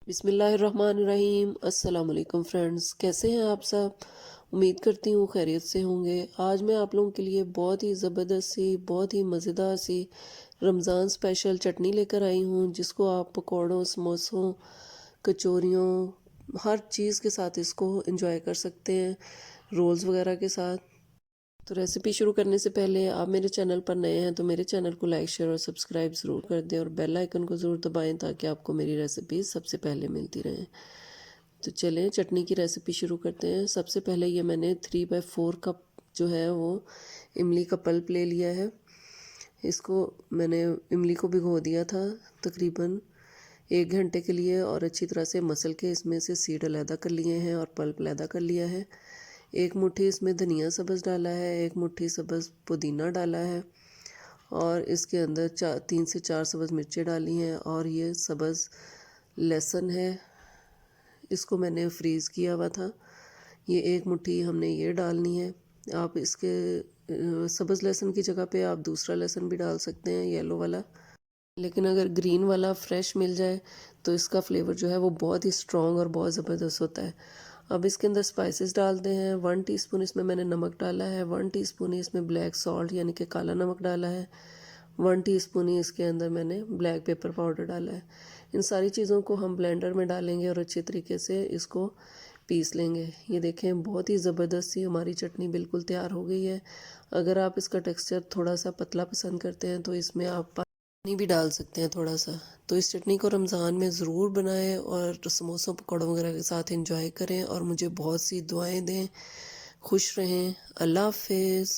बिस्मिल्लाहिर्रहमानिर्रहीम। अस्सलाम वालेकुम फ्रेंड्स, कैसे हैं आप सब। उम्मीद करती हूँ खैरियत से होंगे। आज मैं आप लोगों के लिए बहुत ही ज़बरदस्त सी, बहुत ही मज़ेदार सी रमज़ान स्पेशल चटनी लेकर आई हूँ, जिसको आप पकौड़ों, समोसों, कचौरियों, हर चीज़ के साथ इसको एंजॉय कर सकते हैं, रोल्स वगैरह के साथ। तो रेसिपी शुरू करने से पहले आप मेरे चैनल पर नए हैं तो मेरे चैनल को लाइक, शेयर और सब्सक्राइब ज़रूर कर दें और बेल आइकन को ज़रूर दबाएं ताकि आपको मेरी रेसिपी सबसे पहले मिलती रहें। तो चलें चटनी की रेसिपी शुरू करते हैं। सबसे पहले ये मैंने 3/4 कप जो है वो इमली का पल्प ले लिया है। इसको मैंने इमली को भिगो दिया था तकरीबन 1 घंटे के लिए और अच्छी तरह से मसल के इसमें से सीड अलहदा कर लिए हैं और पल्प अलहदा कर लिया है। 1 मुट्ठी इसमें धनिया सब्ज़ डाला है, 1 मुट्ठी सब्ज़ पुदीना डाला है और इसके अंदर 3 से 4 सब्ज़ मिर्चें डाली हैं और ये सब्ज़ लहसुन है, इसको मैंने फ्रीज़ किया हुआ था। ये 1 मुट्ठी हमने ये डालनी है। आप इसके सब्ज़ लहसुन की जगह पे आप दूसरा लहसुन भी डाल सकते हैं, येलो वाला, लेकिन अगर ग्रीन वाला फ्रेश मिल जाए तो इसका फ्लेवर जो है वो बहुत ही स्ट्रॉन्ग और बहुत ज़बरदस्त होता है। अब इसके अंदर स्पाइसेस डालते हैं। 1 टीस्पून इसमें मैंने नमक डाला है, 1 टीस्पून ही इसमें ब्लैक सॉल्ट यानी कि काला नमक डाला है, 1 टीस्पून ही इसके अंदर मैंने ब्लैक पेपर पाउडर डाला है। इन सारी चीज़ों को हम ब्लेंडर में डालेंगे और अच्छे तरीके से इसको पीस लेंगे। ये देखें बहुत ही ज़बरदस्त सी हमारी चटनी बिल्कुल तैयार हो गई है। अगर आप इसका टेक्सचर थोड़ा सा पतला पसंद करते हैं तो इसमें आप पानी भी डाल सकते हैं थोड़ा सा। तो इस चटनी को रमज़ान में ज़रूर बनाएं और समोसों पकौड़ों वगैरह के साथ एंजॉय करें और मुझे बहुत सी दुआएं दें। खुश रहें। अल्लाह हाफिज़।